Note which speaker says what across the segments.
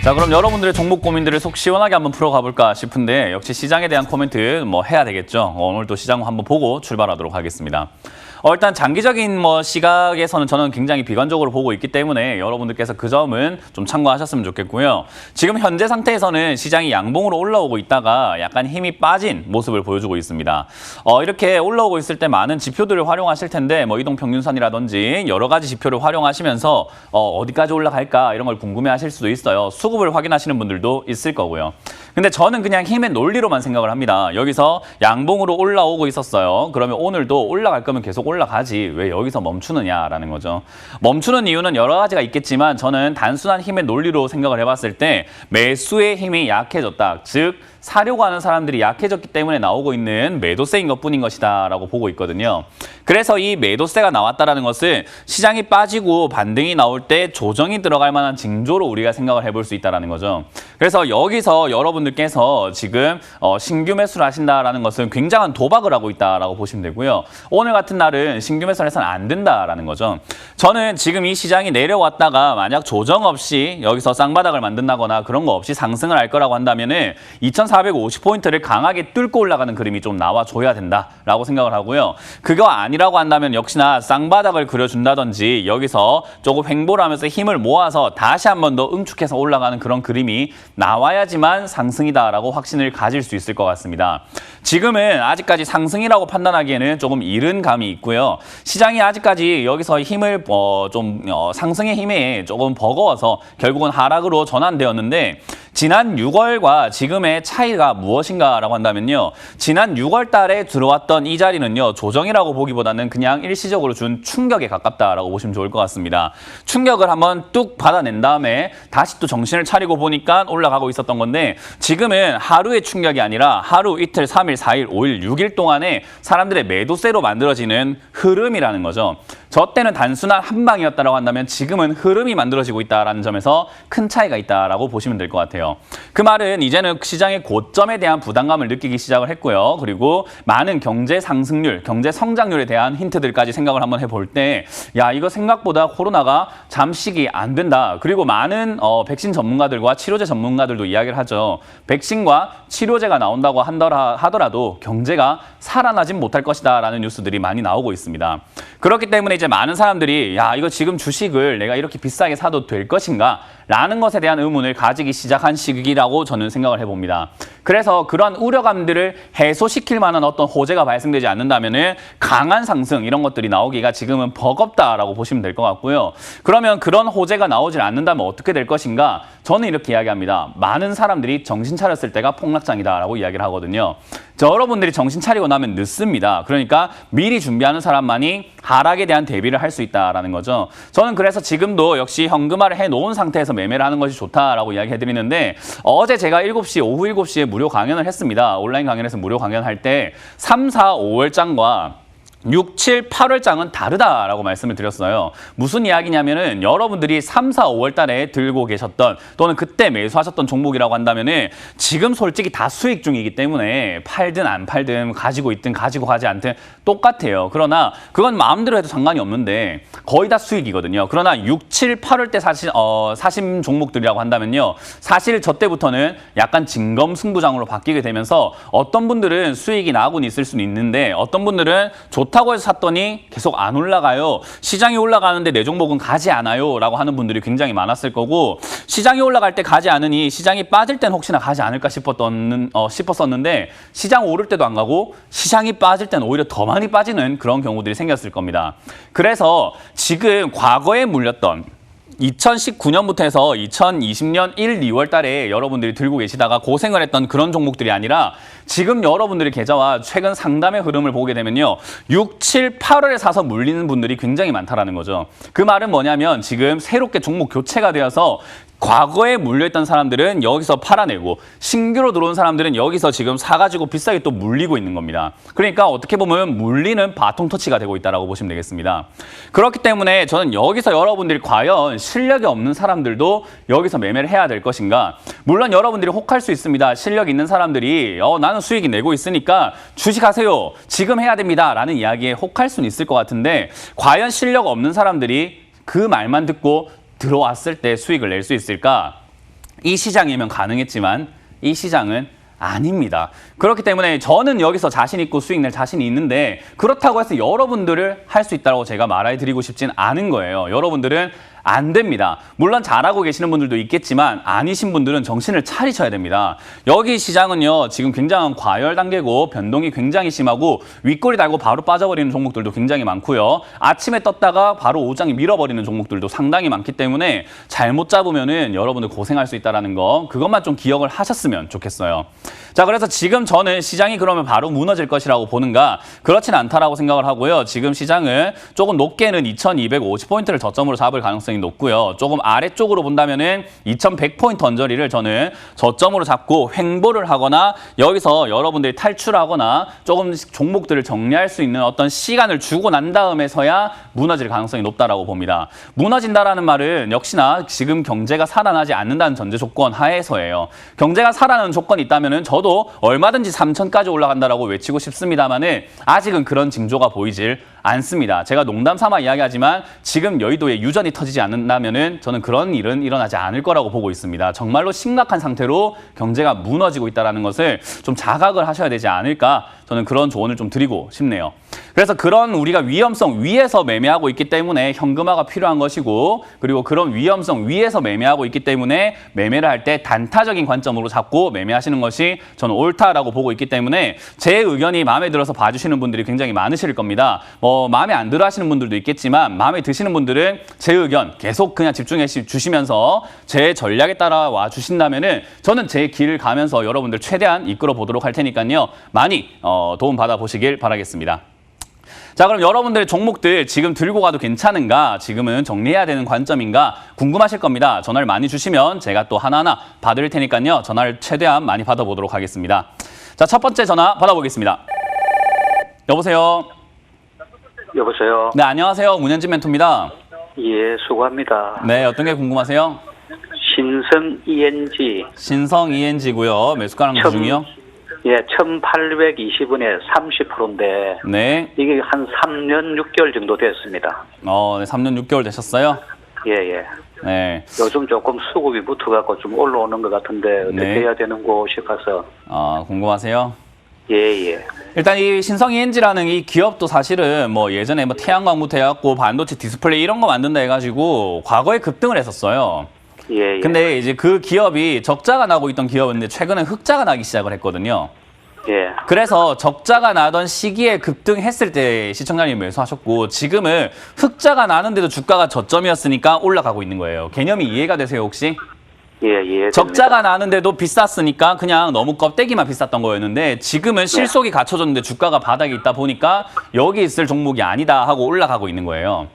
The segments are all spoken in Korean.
Speaker 1: 자, 그럼 여러분들의 종목 고민들을 속 시원하게 한번 풀어가 볼까 싶은데 역시 시장에 대한 코멘트 해야 되겠죠. 오늘 또 시장 한번 보고 출발하도록 하겠습니다. 일단 장기적인 시각에서는 저는 굉장히 비관적으로 보고 있기 때문에 여러분들께서 그 점은 좀 참고하셨으면 좋겠고요. 지금 현재 상태에서는 시장이 양봉으로 올라오고 있다가 약간 힘이 빠진 모습을 보여주고 있습니다. 이렇게 올라오고 있을 때 많은 지표들을 활용하실 텐데 이동평균선이라든지 여러 가지 지표를 활용하시면서 어디까지 올라갈까 이런 걸 궁금해하실 수도 있어요. 수급을 확인하시는 분들도 있을 거고요. 근데 저는 그냥 힘의 논리로만 생각을 합니다. 여기서 양봉으로 올라오고 있었어요. 그러면 오늘도 올라갈 거면 계속 올라가지 왜 여기서 멈추느냐라는 거죠. 멈추는 이유는 여러 가지가 있겠지만 저는 단순한 힘의 논리로 생각을 해봤을 때 매수의 힘이 약해졌다. 즉 사려고 하는 사람들이 약해졌기 때문에 나오고 있는 매도세인 것뿐인 것이다 라고 보고 있거든요. 그래서 이 매도세가 나왔다는 것은 시장이 빠지고 반등이 나올 때 조정이 들어갈 만한 징조로 우리가 생각을 해볼 수 있다는 거죠. 그래서 여기서 여러분들께서 지금 신규 매수를 하신다는 것은 굉장한 도박을 하고 있다라고 보시면 되고요. 오늘 같은 날은 신규 매수를 해서는 안 된다라는 거죠. 저는 지금 이 시장이 내려왔다가 만약 조정 없이 여기서 쌍바닥을 만든다거나 그런 거 없이 상승을 할 거라고 한다면은 2450포인트를 강하게 뚫고 올라가는 그림이 좀 나와줘야 된다라고 생각을 하고요. 그거 아니라고 한다면 역시나 쌍바닥을 그려준다든지 여기서 조금 횡보를 하면서 힘을 모아서 다시 한 번 더 응축해서 올라가는 그런 그림이 나와야지만 상승이다라고 확신을 가질 수 있을 것 같습니다. 지금은 아직까지 상승이라고 판단하기에는 조금 이른 감이 있고요. 시장이 아직까지 여기서 힘을 상승의 힘에 조금 버거워서 결국은 하락으로 전환되었는데 지난 6월과 지금의 차이가 무엇인가라고 한다면요. 지난 6월 달에 들어왔던 이 자리는요. 조정이라고 보기보다는 그냥 일시적으로 준 충격에 가깝다라고 보시면 좋을 것 같습니다. 충격을 한번 뚝 받아낸 다음에 다시 또 정신을 차리고 보니까 올라가고 있었던 건데 지금은 하루의 충격이 아니라 하루, 이틀, 3일, 4일, 5일, 6일 동안에 사람들의 매도세로 만들어지는 흐름이라는 거죠. 저 때는 단순한 한 방이었다고 한다면 지금은 흐름이 만들어지고 있다는 점에서 큰 차이가 있다라고 보시면 될 것 같아요. 그 말은 이제는 시장의 고점에 대한 부담감을 느끼기 시작을 했고요. 그리고 많은 경제 상승률, 경제 성장률에 대한 힌트들까지 생각을 한번 해볼 때 이거 생각보다 코로나가 잠식이 안 된다. 그리고 많은 백신 전문가들과 치료제 전문가들도 이야기를 하죠. 백신과 치료제가 나온다고 하더라도 경제가 살아나진 못할 것이다 라는 뉴스들이 많이 나오고 있습니다. 그렇기 때문에 이제 많은 사람들이 이거 지금 주식을 내가 이렇게 비싸게 사도 될 것인가 라는 것에 대한 의문을 가지기 시작한 시기라고 저는 생각을 해봅니다. 그래서 그런 우려감들을 해소시킬 만한 어떤 호재가 발생되지 않는다면 강한 상승 이런 것들이 나오기가 지금은 버겁다라고 보시면 될 것 같고요. 그러면 그런 호재가 나오질 않는다면 어떻게 될 것인가? 저는 이렇게 이야기합니다. 많은 사람들이 정신 차렸을 때가 폭락장이다라고 이야기를 하거든요. 여러분들이 정신 차리고 나면 늦습니다. 그러니까 미리 준비하는 사람만이 하락에 대한 대비를 할 수 있다라는 거죠. 저는 그래서 지금도 역시 현금화를 해놓은 상태에서 매매를 하는 것이 좋다라고 이야기해드리는데 어제 제가 오후 7시에 무료 강연을 했습니다. 온라인 강연에서 무료 강연할 때 3, 4, 5월장과 6, 7, 8월장은 다르다라고 말씀을 드렸어요. 무슨 이야기냐면은 여러분들이 3, 4, 5월 달에 들고 계셨던 또는 그때 매수하셨던 종목이라고 한다면은 지금 솔직히 다 수익 중이기 때문에 팔든 안 팔든 가지고 있든 가지고 가지 않든 똑같아요. 그러나 그건 마음대로 해도 상관이 없는데 거의 다 수익이거든요. 그러나 6, 7, 8월 때 사신 종목들이라고 한다면요. 사실 저 때부터는 약간 진검승부장으로 바뀌게 되면서 어떤 분들은 수익이 나고는 있을 수는 있는데 어떤 분들은 좋다고 해서 샀더니 계속 안 올라가요. 시장이 올라가는데 내 종목은 가지 않아요. 라고 하는 분들이 굉장히 많았을 거고 시장이 올라갈 때 가지 않으니 시장이 빠질 땐 혹시나 가지 않을까 싶었었는데 시장 오를 때도 안 가고 시장이 빠질 땐 오히려 더 많이 빠지는 그런 경우들이 생겼을 겁니다. 그래서 지금 과거에 물렸던 2019년부터 해서 2020년 1, 2월 달에 여러분들이 들고 계시다가 고생을 했던 그런 종목들이 아니라 지금 여러분들의 계좌와 최근 상담의 흐름을 보게 되면요. 6, 7, 8월에 사서 물리는 분들이 굉장히 많다라는 거죠. 그 말은 뭐냐면 지금 새롭게 종목 교체가 되어서 과거에 물려있던 사람들은 여기서 팔아내고 신규로 들어온 사람들은 여기서 지금 사가지고 비싸게 또 물리고 있는 겁니다. 그러니까 어떻게 보면 물리는 바통 터치가 되고 있다고 보시면 되겠습니다. 그렇기 때문에 저는 여기서 여러분들이 과연 실력이 없는 사람들도 여기서 매매를 해야 될 것인가? 물론 여러분들이 혹할 수 있습니다. 실력 있는 사람들이 나는 수익이 내고 있으니까 주식하세요. 지금 해야 됩니다. 라는 이야기에 혹할 수는 있을 것 같은데 과연 실력 없는 사람들이 그 말만 듣고 들어왔을 때 수익을 낼 수 있을까? 이 시장이면 가능했지만 이 시장은 아닙니다. 그렇기 때문에 저는 여기서 자신 있고 수익 낼 자신이 있는데 그렇다고 해서 여러분들을 할 수 있다고 제가 말해드리고 싶진 않은 거예요. 여러분들은 안 됩니다. 물론 잘하고 계시는 분들도 있겠지만 아니신 분들은 정신을 차리셔야 됩니다. 여기 시장은요, 지금 굉장한 과열 단계고 변동이 굉장히 심하고 윗꼬리 달고 바로 빠져버리는 종목들도 굉장히 많고요. 아침에 떴다가 바로 오장에 밀어버리는 종목들도 상당히 많기 때문에 잘못 잡으면은 여러분들 고생할 수 있다는 거, 그것만 좀 기억을 하셨으면 좋겠어요. 자, 그래서 지금 저는 시장이 그러면 바로 무너질 것이라고 보는가? 그렇진 않다라고 생각을 하고요. 지금 시장은 조금 높게는 2250포인트를 저점으로 잡을 가능성이 높고요. 조금 아래쪽으로 본다면은 2100포인트 언저리를 저는 저점으로 잡고 횡보를 하거나 여기서 여러분들이 탈출하거나 조금씩 종목들을 정리할 수 있는 어떤 시간을 주고 난 다음에서야 무너질 가능성이 높다라고 봅니다. 무너진다라는 말은 역시나 지금 경제가 살아나지 않는다는 전제 조건 하에서예요. 경제가 살아나는 조건이 있다면은 저도 얼마든지 3000까지 올라간다라고 외치고 싶습니다만은 아직은 그런 징조가 보이질 않습니다. 제가 농담 삼아 이야기하지만 지금 여의도에 유전이 터지지 않는다면은 저는 그런 일은 일어나지 않을 거라고 보고 있습니다. 정말로 심각한 상태로 경제가 무너지고 있다는 것을 좀 자각을 하셔야 되지 않을까, 저는 그런 조언을 좀 드리고 싶네요. 그래서 그런 우리가 위험성 위에서 매매하고 있기 때문에 현금화가 필요한 것이고, 그리고 그런 위험성 위에서 매매하고 있기 때문에 매매를 할 때 단타적인 관점으로 잡고 매매하시는 것이 저는 옳다라고 보고 있기 때문에 제 의견이 마음에 들어서 봐주시는 분들이 굉장히 많으실 겁니다. 마음에 안 들어 하시는 분들도 있겠지만 마음에 드시는 분들은 제 의견 계속 그냥 집중해 주시면서 제 전략에 따라와 주신다면은 저는 제 길을 가면서 여러분들 최대한 이끌어 보도록 할 테니까요. 많이 도움 받아 보시길 바라겠습니다. 자, 그럼 여러분들의 종목들 지금 들고 가도 괜찮은가? 지금은 정리해야 되는 관점인가? 궁금하실 겁니다. 전화를 많이 주시면 제가 또 하나하나 받을 테니까요. 전화를 최대한 많이 받아보도록 하겠습니다. 자, 첫 번째 전화 받아보겠습니다. 여보세요?
Speaker 2: 여보세요?
Speaker 1: 네, 안녕하세요. 문현진 멘토입니다.
Speaker 2: 예, 수고합니다.
Speaker 1: 네, 어떤 게 궁금하세요?
Speaker 2: 신성 ENG.
Speaker 1: 신성 ENG고요. 매수가랑 비중이요?
Speaker 2: 예, 1820원에 30%인데.
Speaker 1: 네.
Speaker 2: 이게 한 3년 6개월 정도 됐습니다.
Speaker 1: 네, 3년 6개월 되셨어요?
Speaker 2: 예, 예.
Speaker 1: 네.
Speaker 2: 요즘 조금 수급이 붙어갖고 좀 올라오는 것 같은데 어떻게
Speaker 1: 네.
Speaker 2: 해야 되는고 싶어서.
Speaker 1: 궁금하세요?
Speaker 2: 예, 예.
Speaker 1: 일단 이 신성 ENG라는 이 기업도 사실은 예전에 태양광부터 해갖고 반도체 디스플레이 이런 거 만든다 해가지고 과거에 급등을 했었어요.
Speaker 2: 예, 예.
Speaker 1: 근데 이제 그 기업이 적자가 나고 있던 기업인데 최근에 흑자가 나기 시작을 했거든요.
Speaker 2: 예.
Speaker 1: 그래서 적자가 나던 시기에 급등했을 때 시청자님이 매수하셨고, 지금은 흑자가 나는데도 주가가 저점이었으니까 올라가고 있는 거예요. 개념이 이해가 되세요, 혹시?
Speaker 2: 예, 예.
Speaker 1: 적자가 나는데도 비쌌으니까 그냥 너무 껍데기만 비쌌던 거였는데 지금은 실속이 갖춰졌는데 주가가 바닥에 있다 보니까 여기 있을 종목이 아니다 하고 올라가고 있는 거예요.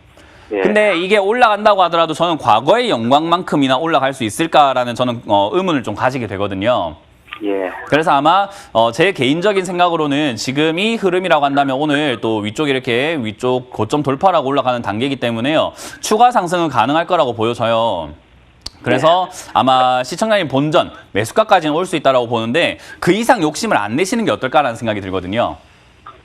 Speaker 2: 예.
Speaker 1: 근데 이게 올라간다고 하더라도 저는 과거의 영광만큼이나 올라갈 수 있을까라는 저는 의문을 좀 가지게 되거든요.
Speaker 2: 예.
Speaker 1: 그래서 아마 제 개인적인 생각으로는 지금 이 흐름이라고 한다면 오늘 또 위쪽 고점 돌파라고 올라가는 단계이기 때문에요. 추가 상승은 가능할 거라고 보여져요. 그래서 아마 시청자님 본전 매수가까지는 올 수 있다고 보는데 그 이상 욕심을 안 내시는 게 어떨까라는 생각이 들거든요.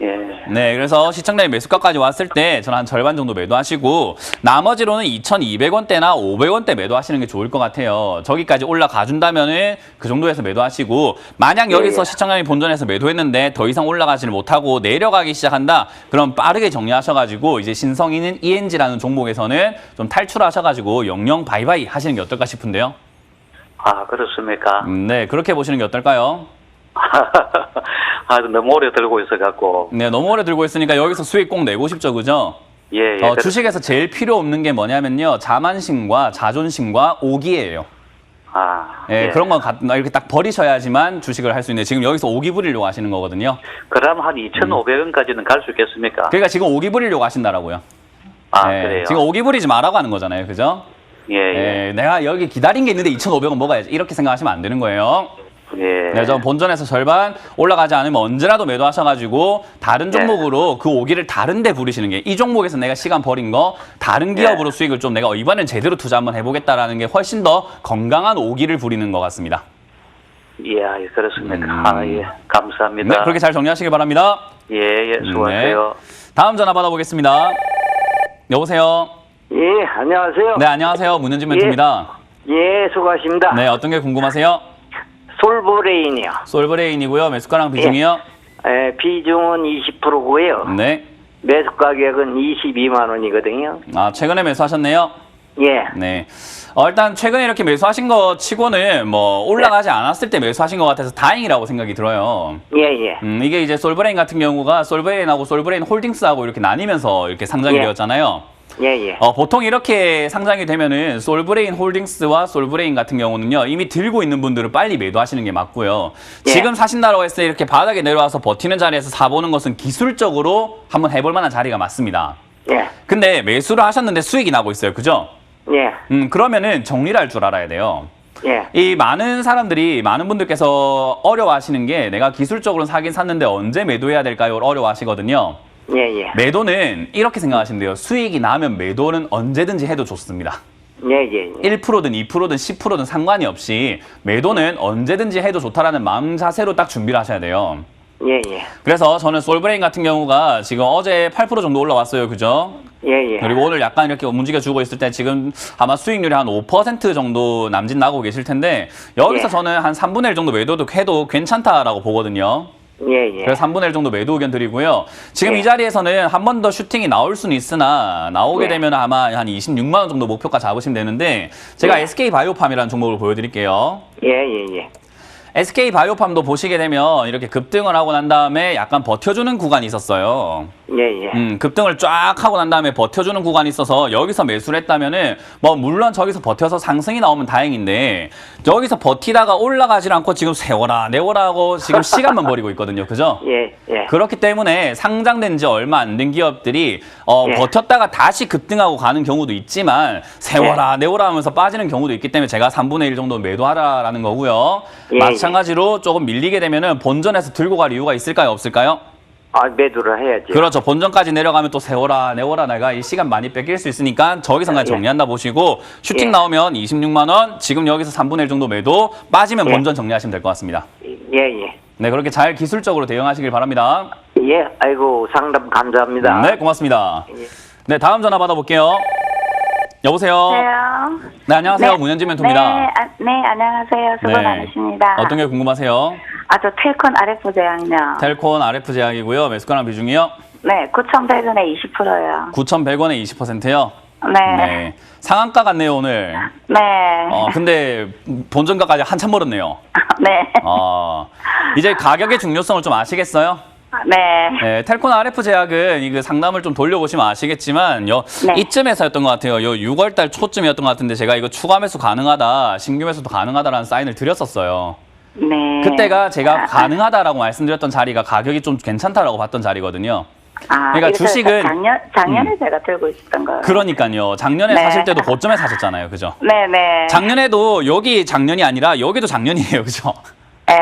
Speaker 2: 예.
Speaker 1: 네, 그래서 시청자님 매수가까지 왔을 때 저는 한 절반 정도 매도하시고 나머지로는 2,200원대나 500원대 매도하시는 게 좋을 것 같아요. 저기까지 올라가 준다면은 그 정도에서 매도하시고, 만약 여기서
Speaker 2: 예.
Speaker 1: 시청자님 본전에서 매도했는데 더 이상 올라가지를 못하고 내려가기 시작한다, 그럼 빠르게 정리하셔가지고 이제 신성이는 ENG라는 종목에서는 좀 탈출하셔가지고 영영 바이바이 하시는 게 어떨까 싶은데요.
Speaker 2: 아, 그렇습니까?
Speaker 1: 네, 그렇게 보시는 게 어떨까요?
Speaker 2: 아, 너무 오래 들고 있어갖고.
Speaker 1: 네, 너무 오래 들고 있으니까 여기서 수익 꼭 내고 싶죠, 그죠?
Speaker 2: 예, 예.
Speaker 1: 주식에서 제일 필요 없는 게 뭐냐면요, 자만심과 자존심과 오기예요.
Speaker 2: 아,
Speaker 1: 예,
Speaker 2: 예.
Speaker 1: 그런 건 이렇게 딱 버리셔야지만 주식을 할 수 있는데 지금 여기서 오기 부리려고 하시는 거거든요.
Speaker 2: 그럼 한 2,500원까지는 갈 수 있겠습니까?
Speaker 1: 그러니까 지금 오기 부리려고 하신다라고요.
Speaker 2: 아,
Speaker 1: 예,
Speaker 2: 그래요?
Speaker 1: 지금 오기 부리지 말라고 하는 거잖아요, 그죠?
Speaker 2: 예, 예.
Speaker 1: 예, 내가 여기 기다린 게 있는데 2,500원 먹어야지, 이렇게 생각하시면 안 되는 거예요.
Speaker 2: 예.
Speaker 1: 네, 저 본전에서 절반 올라가지 않으면 언제라도 매도하셔가지고 다른 종목으로 그 오기를 다른 데 부리시는 게, 이 종목에서 내가 시간 버린 거 다른 기업으로 수익을 좀 내가 이번엔 제대로 투자 한번 해보겠다라는 게 훨씬 더 건강한 오기를 부리는 것 같습니다.
Speaker 2: 예, 예, 그렇습니까? 아, 예. 감사합니다.
Speaker 1: 네, 그렇게 잘 정리하시기 바랍니다.
Speaker 2: 예, 예, 수고하세요.
Speaker 1: 다음 전화 받아보겠습니다. 여보세요.
Speaker 3: 예, 안녕하세요.
Speaker 1: 네, 안녕하세요. 문현진 멘토입니다.
Speaker 2: 예, 수고하십니다.
Speaker 1: 네, 어떤 게 궁금하세요?
Speaker 2: 솔브레인이요.
Speaker 1: 솔브레인이고요. 매수가랑 비중이요?
Speaker 2: 비중은 20%고요.
Speaker 1: 네.
Speaker 2: 매수 가격은 22만 원이거든요.
Speaker 1: 아, 최근에 매수하셨네요?
Speaker 2: 예.
Speaker 1: 네. 일단 최근에 이렇게 매수하신 거 치고는 뭐 올라가지 않았을 때 매수하신 것 같아서 다행이라고 생각이 들어요.
Speaker 2: 예.
Speaker 1: 이게 이제 솔브레인 같은 경우가 솔브레인하고 솔브레인 홀딩스하고 이렇게 나뉘면서 이렇게 상장이
Speaker 2: 예.
Speaker 1: 되었잖아요.
Speaker 2: 예.
Speaker 1: 보통 이렇게 상장이 되면은 솔브레인 홀딩스와 솔브레인 같은 경우는요, 이미 들고 있는 분들은 빨리 매도하시는 게 맞고요.
Speaker 2: 예.
Speaker 1: 지금 사신다고 했을 때 이렇게 바닥에 내려와서 버티는 자리에서 사보는 것은 기술적으로 한번 해볼 만한 자리가 맞습니다.
Speaker 2: 예.
Speaker 1: 근데 매수를 하셨는데 수익이 나고 있어요. 그죠?
Speaker 2: 예.
Speaker 1: 그러면은 정리를 할 줄 알아야 돼요.
Speaker 2: 예.
Speaker 1: 이 많은 분들께서 어려워하시는 게 내가 기술적으로 사긴 샀는데 언제 매도해야 될까요? 어려워하시거든요.
Speaker 2: 예.
Speaker 1: 매도는 이렇게 생각하시면 돼요. 수익이 나면 매도는 언제든지 해도 좋습니다.
Speaker 2: 예.
Speaker 1: 1%든 2%든 10%든 상관이 없이 매도는 언제든지 해도 좋다라는 마음 자세로 딱 준비를 하셔야 돼요.
Speaker 2: 예.
Speaker 1: 그래서 저는 솔브레인 같은 경우가 지금 어제 8% 정도 올라왔어요. 그죠?
Speaker 2: 예.
Speaker 1: 그리고 오늘 약간 이렇게 움직여주고 있을 때 지금 아마 수익률이 한 5% 정도 남짓 나고 계실 텐데 여기서
Speaker 2: 예.
Speaker 1: 저는 한 3분의 1 정도 매도도 해도 괜찮다라고 보거든요.
Speaker 2: 예.
Speaker 1: 그래서 3분의 1 정도 매도 의견 드리고요. 지금
Speaker 2: 예.
Speaker 1: 이 자리에서는 한 번 더 슈팅이 나올 수는 있으나 나오게
Speaker 2: 예.
Speaker 1: 되면 아마 한 26만 원 정도 목표가 잡으시면 되는데 제가
Speaker 2: 예.
Speaker 1: SK바이오팜이라는 종목을 보여드릴게요.
Speaker 2: 예.
Speaker 1: SK바이오팜도 보시게 되면 이렇게 급등을 하고 난 다음에 약간 버텨주는 구간이 있었어요.
Speaker 2: 예.
Speaker 1: 급등을 쫙 하고 난 다음에 버텨주는 구간이 있어서 여기서 매수를 했다면은 뭐 물론 저기서 버텨서 상승이 나오면 다행인데 여기서 버티다가 올라가질 않고 지금 세워라 내워라 하고 지금 시간만 버리고 있거든요. 그죠?
Speaker 2: 예.
Speaker 1: 그렇기 때문에 상장된 지 얼마 안 된 기업들이
Speaker 2: 예.
Speaker 1: 버텼다가 다시 급등하고 가는 경우도 있지만 세워라 내워라 하면서 빠지는 경우도 있기 때문에 제가 3분의 1 정도 매도하라라는 거고요.
Speaker 2: 예.
Speaker 1: 마찬가지로 조금 밀리게 되면은 본전에서 들고 갈 이유가 있을까요? 없을까요?
Speaker 2: 매도를 해야지.
Speaker 1: 그렇죠. 본전까지 내려가면 또 세워라 내워라 내가 이 시간 많이 뺏길 수 있으니까 저기서 그냥 정리한다 보시고 슈팅
Speaker 2: 예.
Speaker 1: 나오면 26만 원 지금 여기서 3분의 1 정도 매도 빠지면
Speaker 2: 예.
Speaker 1: 본전 정리하시면 될 것 같습니다.
Speaker 2: 예.
Speaker 1: 네, 그렇게 잘 기술적으로 대응하시길 바랍니다.
Speaker 2: 예. 아이고, 상담 감사합니다.
Speaker 1: 네, 고맙습니다.
Speaker 2: 예.
Speaker 1: 네, 다음 전화 받아볼게요. 여보세요. 네, 안녕하세요.
Speaker 3: 네.
Speaker 1: 문현진 멘토입니다.
Speaker 3: 네, 안녕하세요. 수고 많으십니다.
Speaker 1: 어떤 게 궁금하세요?
Speaker 3: 저 텔콘 RF 제약요.
Speaker 1: 텔콘 RF 제약이고요. 매수가랑 비중이요?
Speaker 3: 네, 9,100원에 20%요.
Speaker 1: 9,100원에 20%요?
Speaker 3: 네.
Speaker 1: 상한가 같네요, 오늘.
Speaker 3: 네.
Speaker 1: 근데 본전가까지 한참 멀었네요.
Speaker 3: 네.
Speaker 1: 이제 가격의 중요성을 좀 아시겠어요?
Speaker 3: 네.
Speaker 1: 텔콘 RF 제약은 이 상담을 좀 돌려보시면 아시겠지만
Speaker 3: 네.
Speaker 1: 이쯤에서였던 것 같아요. 6월달 초쯤이었던 것 같은데 제가 이거 추가 매수 가능하다, 신규 매수도 가능하다라는 사인을 드렸었어요.
Speaker 3: 네.
Speaker 1: 그때가 제가 가능하다라고 말씀드렸던 자리가 가격이 좀 괜찮다라고 봤던 자리거든요. 그러니까
Speaker 3: 이거
Speaker 1: 주식은
Speaker 3: 작년에 제가 들고 있었던 거예요.
Speaker 1: 그러니까요. 작년에
Speaker 3: 네.
Speaker 1: 사실 때도 고점에 사셨잖아요. 그죠?
Speaker 3: 네.
Speaker 1: 작년에도 여기 작년이 아니라 여기도 작년이에요. 그죠?
Speaker 3: 네.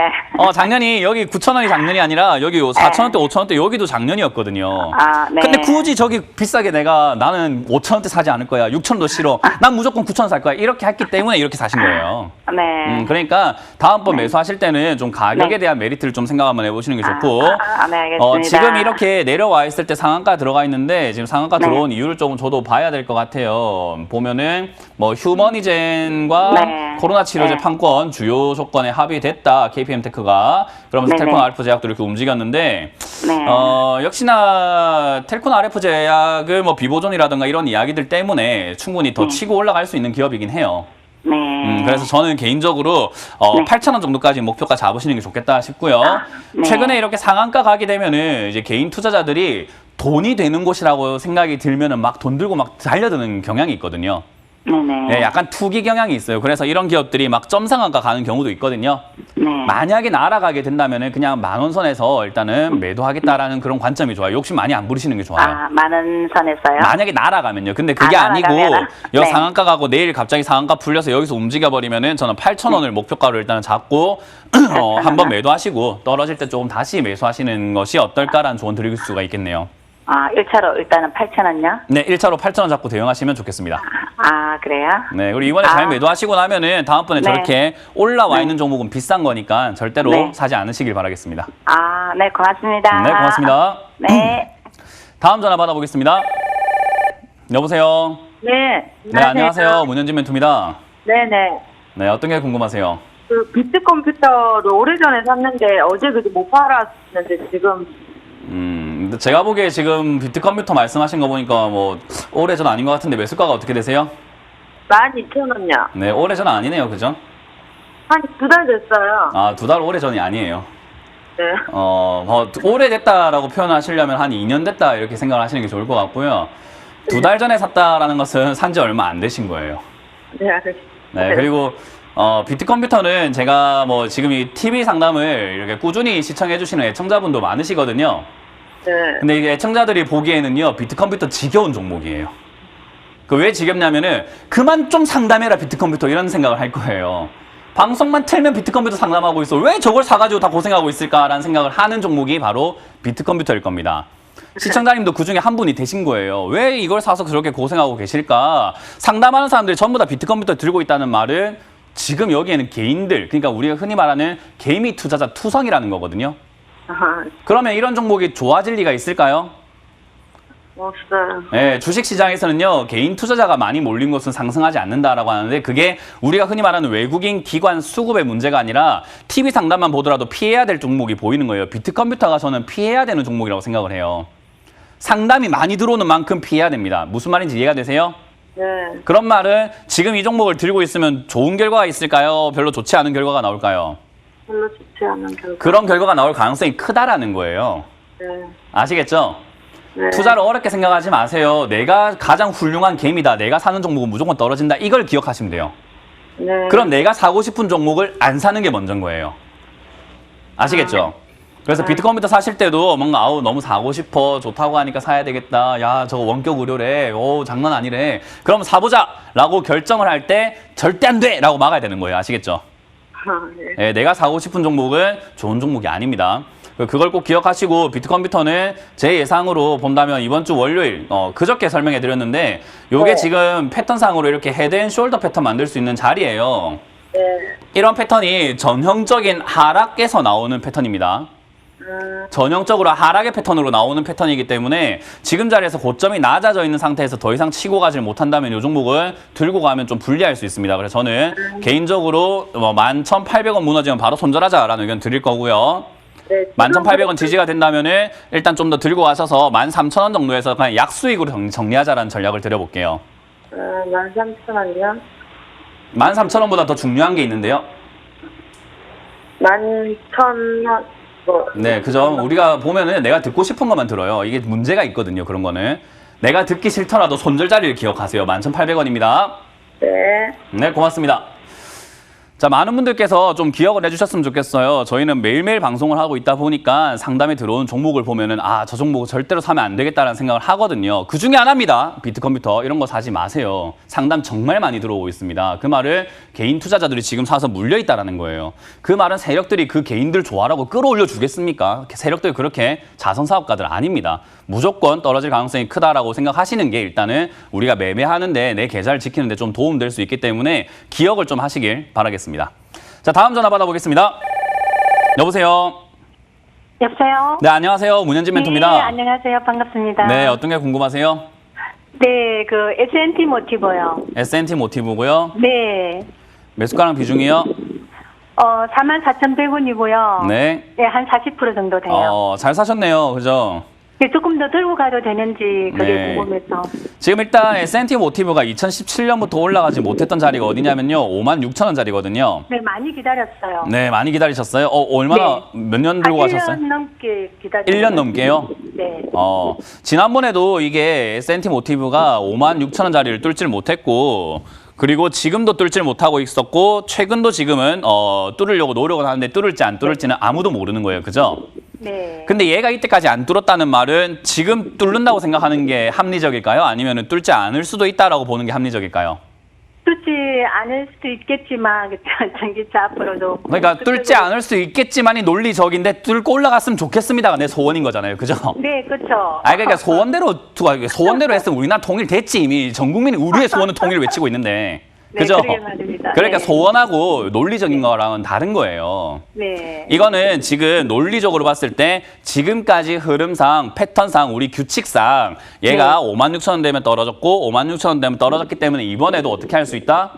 Speaker 1: 작년이 여기 9,000원이 작년이 아니라 여기 4,000원대, 5,000원대 여기도 작년이었거든요.
Speaker 3: 네.
Speaker 1: 근데 굳이 저기 비싸게 나는 5,000원대 사지 않을 거야. 6,000원도 싫어. 난 무조건 9,000원 살 거야. 이렇게 했기 때문에 이렇게 사신 거예요.
Speaker 3: 네.
Speaker 1: 그러니까 다음번 매수하실 때는 좀 가격에 대한 메리트를 좀 생각 한번 해보시는 게 좋고.
Speaker 3: 네, 알겠습니다.
Speaker 1: 지금 이렇게 내려와 있을 때 상한가 들어가 있는데 지금 상한가
Speaker 3: 네.
Speaker 1: 들어온 이유를 조금 저도 봐야 될 것 같아요. 보면은 뭐 휴머니젠과
Speaker 3: 네.
Speaker 1: 코로나 치료제
Speaker 3: 네.
Speaker 1: 판권 주요 조건에 합의됐다. KPM테크가. 그러면서
Speaker 3: 네네.
Speaker 1: 텔콘 RF 제약도 이렇게 움직였는데
Speaker 3: 네.
Speaker 1: 역시나 텔콘 RF 제약을 뭐 비보존이라든가 이런 이야기들 때문에 충분히 더 치고 올라갈 수 있는 기업이긴 해요.
Speaker 3: 네.
Speaker 1: 그래서 저는 개인적으로
Speaker 3: 네.
Speaker 1: 8,000원 정도까지 목표가 잡으시는 게 좋겠다 싶고요.
Speaker 3: 네.
Speaker 1: 최근에 이렇게 상한가 가게 되면은 이제 개인 투자자들이 돈이 되는 곳이라고 생각이 들면은 막 돈 들고 막 달려드는 경향이 있거든요.
Speaker 3: 네네.
Speaker 1: 네, 약간 투기 경향이 있어요. 그래서 이런 기업들이 막 점상한가 가는 경우도 있거든요.
Speaker 3: 네.
Speaker 1: 만약에 날아가게 된다면은 그냥 10,000원 선에서 일단은 매도하겠다라는 그런 관점이 좋아요. 욕심 많이 안 부리시는 게 좋아요.
Speaker 3: 많은 선에서요?
Speaker 1: 만약에 날아가면요. 근데 그게 아니고
Speaker 3: 날아가면은?
Speaker 1: 여
Speaker 3: 네.
Speaker 1: 상한가 가고 내일 갑자기 상한가 풀려서 여기서 움직여버리면은 저는 8,000원을 목표가로 일단은 잡고 한번 매도하시고 떨어질 때 조금 다시 매수하시는 것이 어떨까라는 조언 드릴 수가 있겠네요.
Speaker 3: 1차로 일단은 8,000원요?
Speaker 1: 네, 1차로 8,000원 잡고 대응하시면 좋겠습니다.
Speaker 3: 그래요?
Speaker 1: 네, 그리고 이번에 잘 매도하시고 나면은 다음번에
Speaker 3: 네.
Speaker 1: 저렇게 올라와 있는 종목은 비싼 거니까 절대로
Speaker 3: 네.
Speaker 1: 사지 않으시길 바라겠습니다.
Speaker 3: 네, 고맙습니다.
Speaker 1: 네, 고맙습니다.
Speaker 3: 네.
Speaker 1: 다음 전화 받아보겠습니다. 여보세요.
Speaker 3: 네.
Speaker 1: 네, 안녕하세요. 문현진 멘토입니다.
Speaker 3: 네네.
Speaker 1: 네, 어떤 게 궁금하세요?
Speaker 4: 그 비트 컴퓨터를 오래전에 샀는데 어제 그제 못 팔았는데 지금
Speaker 1: 근데 제가 보기에 지금 비트 컴퓨터 말씀하신 거 보니까 뭐 오래전 아닌 것 같은데 매수가가 어떻게 되세요?
Speaker 4: 12,000원이요.
Speaker 1: 네, 오래전 아니네요, 그죠?
Speaker 4: 한 2달 됐어요.
Speaker 1: 아, 2달 오래전이 아니에요.
Speaker 4: 네.
Speaker 1: 오래됐다라고 표현하시려면 한 2년 됐다 이렇게 생각을 하시는 게 좋을 것 같고요. 2달 전에 샀다라는 것은 산지 얼마 안 되신 거예요.
Speaker 4: 네, 알겠습니다.
Speaker 1: 네, 그리고 비트 컴퓨터는 제가 뭐 지금 이 TV 상담을 이렇게 꾸준히 시청해 주시는 애청자분도 많으시거든요.
Speaker 4: 네.
Speaker 1: 근데 이게 애청자들이 보기에는요, 비트 컴퓨터 지겨운 종목이에요. 그 왜 지겹냐면은 그만 좀 상담해라 비트 컴퓨터 이런 생각을 할 거예요. 방송만 틀면 비트 컴퓨터 상담하고 있어. 왜 저걸 사가지고 다 고생하고 있을까라는 생각을 하는 종목이 바로 비트 컴퓨터일 겁니다. 시청자님도 그 중에 한 분이 되신 거예요. 왜 이걸 사서 그렇게 고생하고 계실까? 상담하는 사람들이 전부 다 비트 컴퓨터 들고 있다는 말은 지금 여기에는 개인들, 그러니까 우리가 흔히 말하는 개미 투자자 투성이라는 거거든요.
Speaker 4: 아하,
Speaker 1: 그러면 이런 종목이 좋아질 리가 있을까요?
Speaker 4: 없어요.
Speaker 1: 네, 주식시장에서는요, 개인 투자자가 많이 몰린 것은 상승하지 않는다라고 하는데 그게 우리가 흔히 말하는 외국인 기관 수급의 문제가 아니라 TV 상담만 보더라도 피해야 될 종목이 보이는 거예요. 비트 컴퓨터가 저는 피해야 되는 종목이라고 생각을 해요. 상담이 많이 들어오는 만큼 피해야 됩니다. 무슨 말인지 이해가 되세요?
Speaker 4: 네.
Speaker 1: 그런 말은 지금 이 종목을 들고 있으면 좋은 결과가 있을까요? 별로 좋지 않은 결과가 나올까요?
Speaker 4: 별로 좋지 않은 결과.
Speaker 1: 그런 결과가 나올 가능성이 크다라는 거예요.
Speaker 4: 네.
Speaker 1: 아시겠죠?
Speaker 4: 네.
Speaker 1: 투자를 어렵게 생각하지 마세요. 내가 가장 훌륭한 개미다. 내가 사는 종목은 무조건 떨어진다. 이걸 기억하시면 돼요.
Speaker 4: 네.
Speaker 1: 그럼 내가 사고 싶은 종목을 안 사는 게 먼저인 거예요. 아시겠죠? 그래서 비트 컴퓨터 사실 때도 뭔가 아우 너무 사고 싶어. 좋다고 하니까 사야 되겠다. 야, 저거 원격 의료래. 오, 장난 아니래. 그럼 사보자. 라고 결정을 할 때 절대 안 돼. 라고 막아야 되는 거예요. 아시겠죠?
Speaker 4: 아, 네.
Speaker 1: 예, 내가 사고 싶은 종목은 좋은 종목이 아닙니다. 그걸 꼭 기억하시고 비트 컴퓨터는 제 예상으로 본다면 이번 주 월요일 그저께 설명해 드렸는데 요게
Speaker 4: 네.
Speaker 1: 지금 패턴상으로 이렇게 헤드 앤 숄더 패턴 만들 수 있는 자리예요.
Speaker 4: 네.
Speaker 1: 이런 패턴이 전형적인 하락에서 나오는 패턴입니다. 전형적으로 하락의 패턴으로 나오는 패턴이기 때문에 지금 자리에서 고점이 낮아져 있는 상태에서 더 이상 치고 가질 못한다면 이 종목을 들고 가면 좀 불리할 수 있습니다. 그래서 저는 개인적으로 11,800원 무너지면 바로 손절하자라는 의견 드릴 거고요.
Speaker 4: 네.
Speaker 1: 11,800원 지지가 된다면은 일단 좀 더 들고 가셔서 13,000원 정도에서 그냥 약수익으로 정리하자라는 전략을 드려볼게요.
Speaker 4: 13,000원이요?
Speaker 1: 13,000원보다 더 중요한 게 있는데요.
Speaker 4: 11,000원. 뭐.
Speaker 1: 네, 그죠. 우리가 보면은 내가 듣고 싶은 것만 들어요. 이게 문제가 있거든요. 그런 거는. 내가 듣기 싫더라도 손절 자리를 기억하세요. 11,800원입니다.
Speaker 4: 네.
Speaker 1: 네, 고맙습니다. 자, 많은 분들께서 좀 기억을 해주셨으면 좋겠어요. 저희는 매일매일 방송을 하고 있다 보니까 상담에 들어온 종목을 보면은 저 종목을 절대로 사면 안 되겠다라는 생각을 하거든요. 그 중에 하나입니다. 비트컴퓨터 이런 거 사지 마세요. 상담 정말 많이 들어오고 있습니다. 그 말을 개인 투자자들이 지금 사서 물려 있다라는 거예요. 그 말은 세력들이 그 개인들 좋아라고 끌어올려 주겠습니까? 세력들이 그렇게 자선 사업가들 아닙니다. 무조건 떨어질 가능성이 크다라고 생각하시는 게 일단은 우리가 매매하는데 내 계좌를 지키는데 좀 도움될 수 있기 때문에 기억을 좀 하시길 바라겠습니다. 자, 다음 전화 받아보겠습니다. 여보세요.
Speaker 3: 여보세요?
Speaker 1: 네, 안녕하세요. 문현진 멘토입니다.
Speaker 3: 네, 안녕하세요. 반갑습니다.
Speaker 1: 네, 어떤 게 궁금하세요?
Speaker 3: 네, 그 S&T 모티브요.
Speaker 1: S&T 모티브고요.
Speaker 3: 네.
Speaker 1: 매수가랑 비중이요?
Speaker 3: 44,100원이고요.
Speaker 1: 네.
Speaker 3: 네, 한 40% 정도 돼요.
Speaker 1: 잘 사셨네요. 그죠?
Speaker 3: 네, 조금 더 들고 가도 되는지 그게
Speaker 1: 네.
Speaker 3: 궁금해서.
Speaker 1: 지금 일단 S&T 모티브가 2017년부터 올라가지 못했던 자리가 어디냐면요. 56,000원짜리거든요.
Speaker 3: 네, 많이 기다렸어요.
Speaker 1: 네, 많이 기다리셨어요? 얼마나, 몇 년 들고
Speaker 3: 한
Speaker 1: 가셨어요?
Speaker 3: 1년 넘게 기다렸어요.
Speaker 1: 1년 넘게요?
Speaker 3: 네.
Speaker 1: 지난번에도 이게 S&T 모티브가 56,000원짜리를 뚫질 못했고, 그리고 지금도 뚫질 못하고 있었고, 최근도 지금은, 뚫으려고 노력을 하는데 뚫을지 안 뚫을지는 아무도 모르는 거예요. 그죠?
Speaker 3: 네.
Speaker 1: 근데 얘가 이때까지 안 뚫었다는 말은 지금 뚫는다고 생각하는 게 합리적일까요? 아니면 뚫지 않을 수도 있다라고 보는 게 합리적일까요?
Speaker 3: 뚫지 않을 수도 있겠지만, 전기차 앞으로도.
Speaker 1: 그러니까 뚫지 않을 수 있겠지만이 논리적인데 뚫고 올라갔으면 좋겠습니다가 내 소원인 거잖아요. 그죠?
Speaker 3: 네, 그렇죠.
Speaker 1: 그러니까 소원대로 했으면 우리나라 통일됐지 이미. 전 국민이 우리의 소원은 통일을 외치고 있는데. 그죠?
Speaker 3: 네, 그러게 말입니다.
Speaker 1: 그러니까
Speaker 3: 네.
Speaker 1: 소원하고 논리적인 거랑은 다른 거예요.
Speaker 3: 네.
Speaker 1: 이거는 지금 논리적으로 봤을 때 지금까지 흐름상 패턴상 우리 규칙상 얘가
Speaker 3: 네.
Speaker 1: 56,000원 되면 떨어졌고 56,000원 되면 떨어졌기 때문에 이번에도 어떻게 할 수 있다?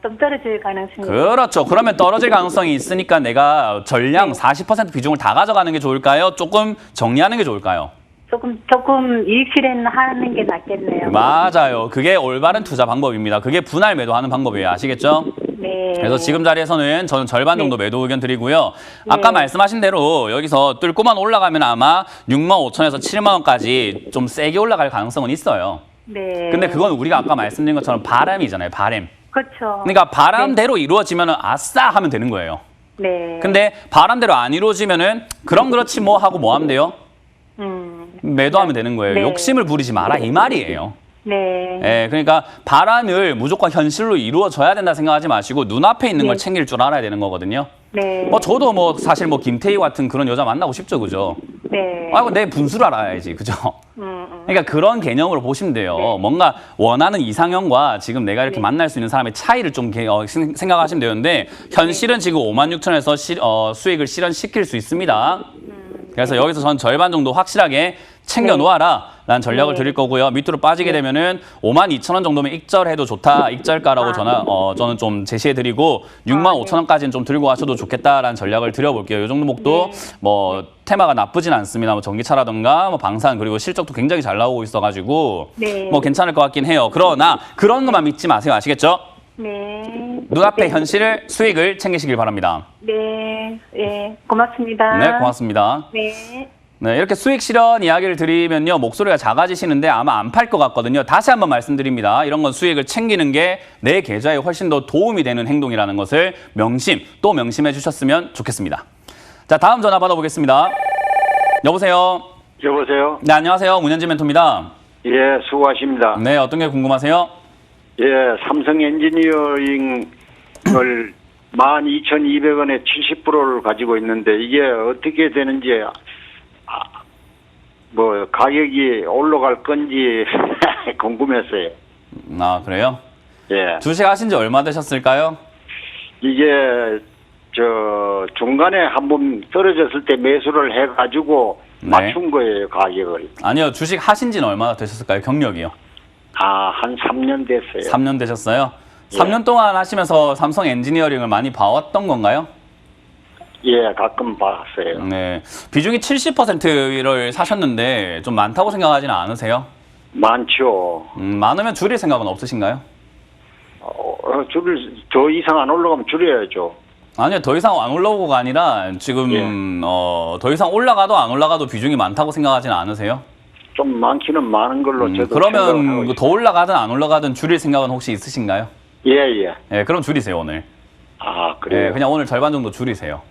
Speaker 3: 좀 떨어질 가능성이.
Speaker 1: 그렇죠. 그러면 떨어질 가능성이 있으니까 내가 전량
Speaker 3: 네.
Speaker 1: 40% 비중을 다 가져가는 게 좋을까요? 조금 정리하는 게 좋을까요?
Speaker 3: 조금 이익 실현하는 게 낫겠네요.
Speaker 1: 맞아요. 그게 올바른 투자 방법입니다. 그게 분할 매도하는 방법이에요. 아시겠죠?
Speaker 3: 네.
Speaker 1: 그래서 지금 자리에서는 저는 절반 정도 매도 의견 드리고요. 아까
Speaker 3: 네.
Speaker 1: 말씀하신 대로 여기서 뚫고만 올라가면 아마 65,000원에서 7만 원까지 좀 세게 올라갈 가능성은 있어요.
Speaker 3: 네.
Speaker 1: 근데 그건 우리가 아까 말씀드린 것처럼 바람이잖아요. 바람.
Speaker 3: 그렇죠.
Speaker 1: 그러니까 바람대로 이루어지면 아싸 하면 되는 거예요.
Speaker 3: 네.
Speaker 1: 근데 바람대로 안 이루어지면은 그럼 그렇지 뭐 하고 뭐 하면 돼요? 매도하면 되는 거예요.
Speaker 3: 네.
Speaker 1: 욕심을 부리지 마라 이 말이에요.
Speaker 3: 네.
Speaker 1: 예, 그러니까 바람을 무조건 현실로 이루어져야 된다 생각하지 마시고 눈앞에 있는 걸
Speaker 3: 네.
Speaker 1: 챙길 줄 알아야 되는 거거든요.
Speaker 3: 네.
Speaker 1: 뭐 저도 뭐 사실 뭐 김태희 같은 그런 여자 만나고 싶죠, 그죠?
Speaker 3: 네.
Speaker 1: 아이고 내 분수를 알아야지, 그죠? 그러니까 그런 개념으로 보시면 돼요.
Speaker 3: 네.
Speaker 1: 뭔가 원하는 이상형과 지금 내가 이렇게 만날 수 있는 사람의 차이를 좀 생각하시면 되는데 현실은 지금 56,000원에서 수익을 실현시킬 수 있습니다. 그래서 여기서 전 절반 정도 확실하게 챙겨 놓아라 라는 전략을
Speaker 3: 네.
Speaker 1: 드릴 거고요. 밑으로 빠지게 되면은 52,000원 정도면 익절해도 좋다. 익절가라고 저는 좀 제시해 드리고 65,000원까지는 좀 들고 가셔도 좋겠다라는 전략을 드려볼게요. 이 정도목도 뭐 테마가 나쁘진 않습니다. 뭐 전기차라든가 뭐 방산 그리고 실적도 굉장히 잘 나오고 있어가지고
Speaker 3: 네.
Speaker 1: 뭐 괜찮을 것 같긴 해요. 그러나 그런 것만 믿지 마세요. 아시겠죠?
Speaker 3: 네.
Speaker 1: 눈앞의 현실을 수익을 챙기시길 바랍니다.
Speaker 3: 네. 네. 고맙습니다.
Speaker 1: 네, 고맙습니다.
Speaker 3: 네.
Speaker 1: 네, 이렇게 수익 실현 이야기를 드리면요. 목소리가 작아지시는데 아마 안 팔 것 같거든요. 다시 한번 말씀드립니다. 이런 건 수익을 챙기는 게 내 계좌에 훨씬 더 도움이 되는 행동이라는 것을 또 명심해 주셨으면 좋겠습니다. 자, 다음 전화 받아보겠습니다. 여보세요?
Speaker 5: 여보세요?
Speaker 1: 네, 안녕하세요. 문현진 멘토입니다.
Speaker 5: 예, 수고하십니다.
Speaker 1: 네, 어떤 게 궁금하세요?
Speaker 5: 예, 삼성 엔지니어링을 12,200원에 70%를 가지고 있는데 이게 어떻게 되는지 뭐 가격이 올라갈 건지 궁금했어요.
Speaker 1: 아, 그래요?
Speaker 5: 예,
Speaker 1: 주식 하신 지 얼마 되셨을까요?
Speaker 5: 이게 중간에 한번 떨어졌을 때 매수를 해가지고
Speaker 1: 네.
Speaker 5: 맞춘 거예요, 가격을.
Speaker 1: 아니요, 주식 하신 지는 얼마나 되셨을까요? 경력이요?
Speaker 5: 한 3년 됐어요.
Speaker 1: 3년 되셨어요?
Speaker 5: 예.
Speaker 1: 3년 동안 하시면서 삼성 엔지니어링을 많이 봐왔던 건가요?
Speaker 5: 예, 가끔 봤어요.
Speaker 1: 네. 비중이 70%를 사셨는데 좀 많다고 생각하지는 않으세요?
Speaker 5: 많죠.
Speaker 1: 많으면 줄일 생각은 없으신가요?
Speaker 5: 더 이상 안 올라가면 줄여야죠.
Speaker 1: 아니요, 더 이상 안 올라오고가 아니라 지금
Speaker 5: 예.
Speaker 1: 더 이상 올라가도 안 올라가도 비중이 많다고 생각하지는 않으세요?
Speaker 5: 좀 많기는 많은 걸로 저도 생각을 하고
Speaker 1: 그러면
Speaker 5: 있어요.
Speaker 1: 더 올라가든 안 올라가든 줄일 생각은 혹시 있으신가요?
Speaker 5: 예, 예.
Speaker 1: 예, 그럼 줄이세요, 오늘.
Speaker 5: 아,
Speaker 1: 예,
Speaker 5: 그래요?
Speaker 1: 그냥 오늘 절반 정도 줄이세요.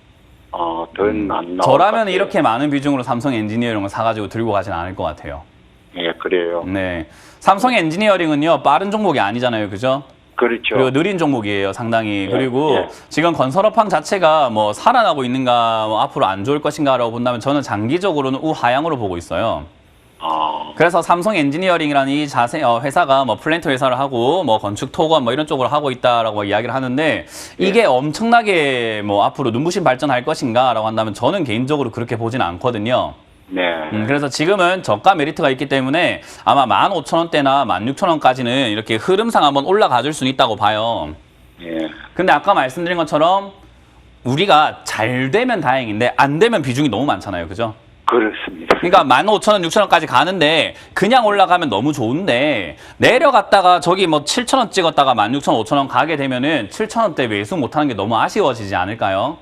Speaker 5: 더는 안 나올 것
Speaker 1: 저라면
Speaker 5: 같아요.
Speaker 1: 이렇게 많은 비중으로 삼성 엔지니어링을 사가지고 들고 가진 않을 것 같아요.
Speaker 5: 예, 그래요.
Speaker 1: 네. 삼성 엔지니어링은요, 빠른 종목이 아니잖아요, 그죠?
Speaker 5: 그렇죠.
Speaker 1: 그리고 느린 종목이에요, 상당히.
Speaker 5: 예,
Speaker 1: 그리고
Speaker 5: 예.
Speaker 1: 지금 건설업황 자체가 뭐 살아나고 있는가, 뭐 앞으로 안 좋을 것인가라고 본다면 저는 장기적으로는 우하향으로 보고 있어요. 그래서 삼성 엔지니어링이라는 이 회사가 뭐 플랜트 회사를 하고 뭐 건축 토건 뭐 이런 쪽으로 하고 있다라고 이야기를 하는데 이게 엄청나게 뭐 앞으로 눈부신 발전할 것인가라고 한다면 저는 개인적으로 그렇게 보지는 않거든요.
Speaker 5: 네.
Speaker 1: 그래서 지금은 저가 메리트가 있기 때문에 아마 15,000원대나 16,000원까지는 이렇게 흐름상 한번 올라가 줄 수는 있다고 봐요.
Speaker 5: 예.
Speaker 1: 근데 아까 말씀드린 것처럼 우리가 잘 되면 다행인데 안 되면 비중이 너무 많잖아요. 그죠?
Speaker 5: 그렇습니다.
Speaker 1: 그러니까 15,000원, 6,000원까지 가는데 그냥 올라가면 너무 좋은데 내려갔다가 저기 뭐 7,000원 찍었다가 16,000원, 5,000원 가게 되면은 7,000원대 매수 못하는 게 너무 아쉬워지지 않을까요?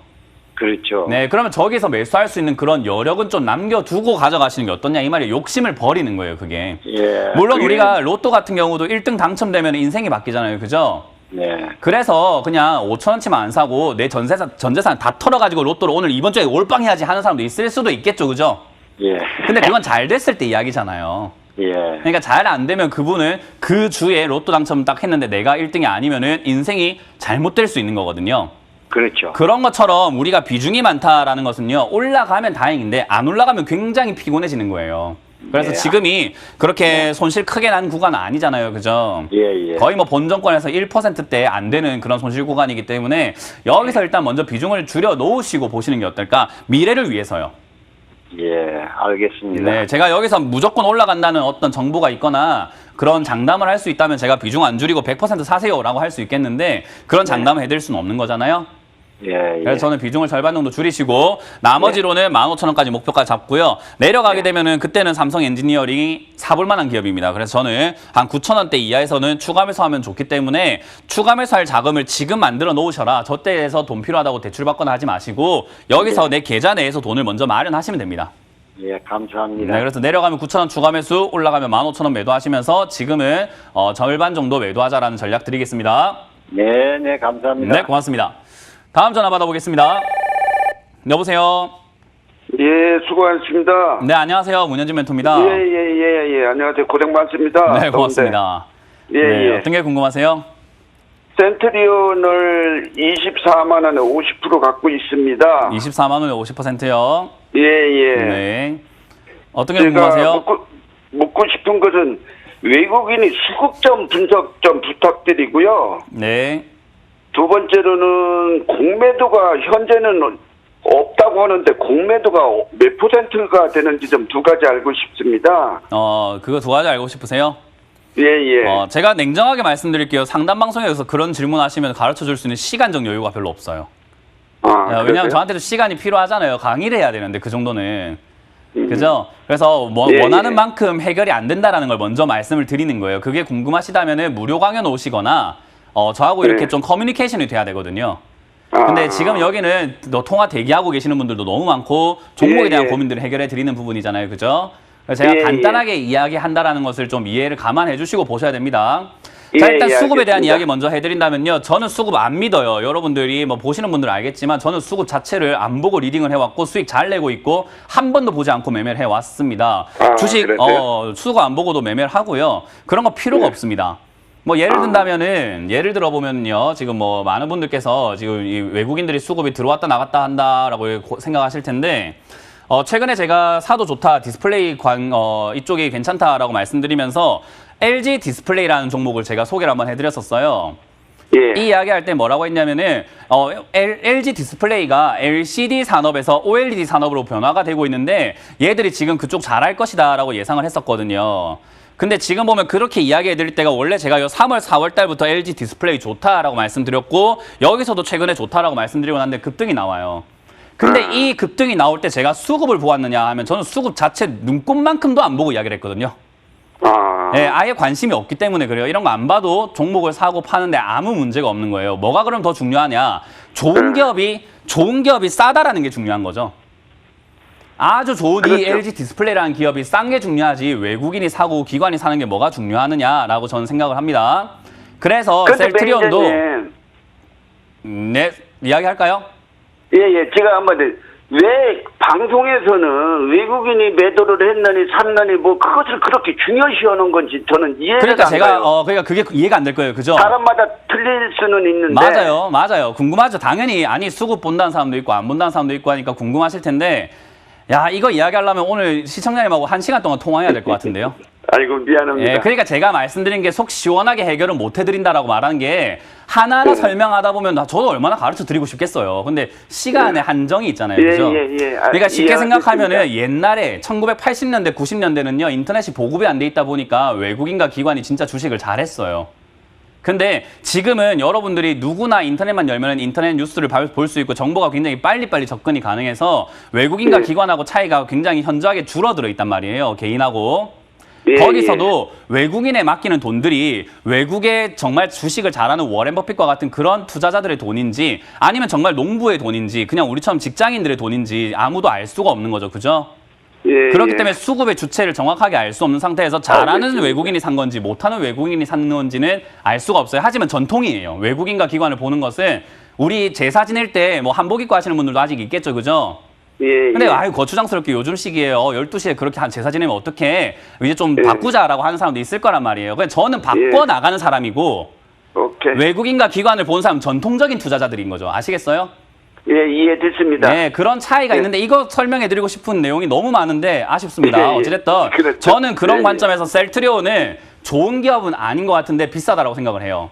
Speaker 5: 그렇죠.
Speaker 1: 네, 그러면 저기서 매수할 수 있는 그런 여력은 좀 남겨두고 가져가시는 게 어떠냐 이 말이에요. 욕심을 버리는 거예요, 그게.
Speaker 5: 예.
Speaker 1: 물론
Speaker 5: 그게-
Speaker 1: 우리가 로또 같은 경우도 1등 당첨되면 인생이 바뀌잖아요, 그죠?
Speaker 5: 네.
Speaker 1: 그래서 그냥 5,000원치만 안 사고 내 전 재산 다 털어가지고 로또를 오늘 이번 주에 올빵해야지 하는 사람도 있을 수도 있겠죠, 그죠?
Speaker 5: 예.
Speaker 1: 근데 그건 잘 됐을 때 이야기잖아요.
Speaker 5: 예.
Speaker 1: 그러니까 잘 안 되면 그분은 그 주에 로또 당첨 딱 했는데 내가 1등이 아니면은 인생이 잘못될 수 있는 거거든요.
Speaker 5: 그렇죠.
Speaker 1: 그런 것처럼 우리가 비중이 많다라는 것은요, 올라가면 다행인데 안 올라가면 굉장히 피곤해지는 거예요. 그래서
Speaker 5: 예.
Speaker 1: 지금이 그렇게 손실 크게 난 구간은 아니잖아요. 그죠?
Speaker 5: 예, 예.
Speaker 1: 거의 뭐 본정권에서 1%대 안 되는 그런 손실 구간이기 때문에 여기서 일단 먼저 비중을 줄여 놓으시고 보시는 게 어떨까? 미래를 위해서요.
Speaker 5: 예, 알겠습니다.
Speaker 1: 네, 제가 여기서 무조건 올라간다는 어떤 정보가 있거나 그런 장담을 할 수 있다면 제가 비중 안 줄이고 100% 사세요라고 할 수 있겠는데 그런 장담을 해드릴 수는 없는 거잖아요.
Speaker 5: 예, 예.
Speaker 1: 그래서 저는 비중을 절반 정도 줄이시고 나머지로는 15,000원까지 목표까지 잡고요. 내려가게 되면은 그때는 삼성 엔지니어링이 사볼 만한 기업입니다. 그래서 저는 한 9,000원대 이하에서는 추가 매수하면 좋기 때문에 추가 매수할 자금을 지금 만들어 놓으셔라. 저 때에서 돈 필요하다고 대출받거나 하지 마시고 여기서 내 계좌 내에서 돈을 먼저 마련하시면 됩니다.
Speaker 5: 예, 감사합니다.
Speaker 1: 네, 그래서 내려가면 9,000원 추가 매수, 올라가면 15,000원 매도하시면서 지금은 절반 정도 매도하자라는 전략 드리겠습니다.
Speaker 5: 네, 네, 감사합니다.
Speaker 1: 네, 고맙습니다. 다음 전화 받아보겠습니다. 여보세요.
Speaker 6: 예, 수고하셨습니다.
Speaker 1: 네, 안녕하세요. 문현진 멘토입니다.
Speaker 6: 예. 안녕하세요. 고생 많습니다.
Speaker 1: 네, 고맙습니다.
Speaker 6: 예,
Speaker 1: 네,
Speaker 6: 예.
Speaker 1: 어떤 게 궁금하세요?
Speaker 6: 센트리온을 24만 원에 50% 갖고 있습니다.
Speaker 1: 24만 원에 50%요.
Speaker 6: 예.
Speaker 1: 네. 어떤 게
Speaker 6: 제가
Speaker 1: 궁금하세요?
Speaker 6: 묻고 싶은 것은 외국인이 수급점 분석 좀 부탁드리고요.
Speaker 1: 네.
Speaker 6: 두 번째로는 공매도가 현재는 없다고 하는데 공매도가 몇 %가 되는지 좀 두 가지 알고 싶습니다.
Speaker 1: 그거 두 가지 알고 싶으세요?
Speaker 6: 예.
Speaker 1: 제가 냉정하게 말씀드릴게요. 상담 방송에서 그런 질문 하시면 가르쳐 줄 수 있는 시간적 여유가 별로 없어요. 왜냐하면
Speaker 6: 그러세요?
Speaker 1: 저한테도 시간이 필요하잖아요. 강의를 해야 되는데 그 정도는. 그죠? 그래서
Speaker 6: 예,
Speaker 1: 원하는
Speaker 6: 예.
Speaker 1: 만큼 해결이 안 된다라는 걸 먼저 말씀을 드리는 거예요. 그게 궁금하시다면은 무료 강연 오시거나 저하고 이렇게
Speaker 6: 네.
Speaker 1: 좀 커뮤니케이션이 돼야 되거든요. 근데 지금 여기는 통화 대기하고 계시는 분들도 너무 많고 종목에 대한
Speaker 6: 예.
Speaker 1: 고민들을 해결해 드리는 부분이잖아요. 그죠? 그래서 제가
Speaker 6: 예,
Speaker 1: 간단하게 이야기한다라는 것을 좀 이해를 감안해 주시고 보셔야 됩니다. 자, 일단 수급에 대한
Speaker 6: 알겠습니다.
Speaker 1: 이야기 먼저 해드린다면요. 저는 수급 안 믿어요. 여러분들이 뭐 보시는 분들은 알겠지만 저는 수급 자체를 안 보고 리딩을 해왔고 수익 잘 내고 있고 한 번도 보지 않고 매매를 해왔습니다. 주식
Speaker 6: 그러세요?
Speaker 1: 수급 안 보고도 매매를 하고요. 그런 거 필요가 없습니다. 뭐 예를 든다면은 예를 들어 보면요. 지금 뭐 많은 분들께서 지금 이 외국인들이 수급이 들어왔다 나갔다 한다라고 생각하실 텐데 최근에 제가 사도 좋다 디스플레이 이쪽이 괜찮다라고 말씀드리면서 LG 디스플레이라는 종목을 제가 소개를 한번 해드렸었어요.
Speaker 6: 예.
Speaker 1: 이 이야기할 때 뭐라고 했냐면은 LG 디스플레이가 LCD 산업에서 OLED 산업으로 변화가 되고 있는데 얘들이 지금 그쪽 잘할 것이다라고 예상을 했었거든요. 근데 지금 보면 그렇게 이야기해 드릴 때가 원래 제가 3월, 4월 달부터 LG 디스플레이 좋다라고 말씀드렸고 여기서도 최근에 좋다라고 말씀드리고 났는데 급등이 나와요. 근데 이 급등이 나올 때 제가 수급을 보았느냐 하면 저는 수급 자체 눈꼽만큼도 안 보고 이야기를 했거든요. 네, 아예 관심이 없기 때문에 그래요. 이런 거 안 봐도 종목을 사고 파는데 아무 문제가 없는 거예요. 뭐가 그럼 더 중요하냐? 좋은 기업이 싸다라는 게 중요한 거죠. 아주 좋은 이
Speaker 6: 그렇죠.
Speaker 1: LG 디스플레이라는 기업이 싼 게 중요하지 외국인이 사고 기관이 사는 게 뭐가 중요하느냐라고 저는 생각을 합니다. 그래서 셀트리온도 네, 이야기할까요?
Speaker 6: 예. 제가 한번 왜 방송에서는 외국인이 매도를 했느니 샀느니 뭐 그것을 그렇게 중요시 하는 건지 저는 이해가
Speaker 1: 그러니까
Speaker 6: 안
Speaker 1: 제가
Speaker 6: 가요.
Speaker 1: 그러니까 그게 이해가 안 될 거예요. 그죠?
Speaker 6: 사람마다 틀릴 수는 있는데.
Speaker 1: 맞아요. 궁금하죠. 당연히 아니 수급 본다는 사람도 있고 안 본다는 사람도 있고 하니까 궁금하실 텐데 야, 이거 이야기하려면 오늘 시청자님하고 1시간 동안 통화해야 될 것 같은데요.
Speaker 6: 아이고 미안합니다.
Speaker 1: 예, 그러니까 제가 말씀드린 게 속 시원하게 해결을 못 해드린다라고 말하는 게 하나하나 설명하다 보면 저도 얼마나 가르쳐 드리고 싶겠어요. 근데 시간의 한정이 있잖아요. 그죠? 그러니까 쉽게 생각하면은 옛날에 1980년대, 90년대는요, 인터넷이 보급이 안 돼 있다 보니까 외국인과 기관이 진짜 주식을 잘했어요. 근데 지금은 여러분들이 누구나 인터넷만 열면 인터넷 뉴스를 볼 수 있고 정보가 굉장히 빨리빨리 접근이 가능해서 외국인과 기관하고 차이가 굉장히 현저하게 줄어들어 있단 말이에요. 개인하고. 거기서도 외국인에 맡기는 돈들이 외국에 정말 주식을 잘하는 워렌 버핏과 같은 그런 투자자들의 돈인지 아니면 정말 농부의 돈인지 그냥 우리처럼 직장인들의 돈인지 아무도 알 수가 없는 거죠. 그죠? 그렇기 때문에 수급의 주체를 정확하게 알 수 없는 상태에서 잘하는 외국인이 산 건지 못하는 외국인이 산 건지는 알 수가 없어요. 하지만 전통이에요. 외국인과 기관을 보는 것은 우리 제사 지낼 때 뭐 한복 입고 하시는 분들도 아직 있겠죠. 그죠? 근데 아유 거추장스럽게 요즘 시기에요. 12시에 그렇게 한 제사 지내면 어떡해. 이제 좀 바꾸자라고 하는 사람도 있을 거란 말이에요. 그냥 저는 바꿔 나가는 사람이고 외국인과 기관을 본 사람은 전통적인 투자자들인 거죠. 아시겠어요?
Speaker 6: 예, 이해됐습니다.
Speaker 1: 네, 그런 차이가 있는데 이거 설명해드리고 싶은 내용이 너무 많은데 아쉽습니다. 어찌됐든
Speaker 6: 그렇죠.
Speaker 1: 저는 그런 관점에서 셀트리온은 좋은 기업은 아닌 것 같은데 비싸다라고 생각을 해요.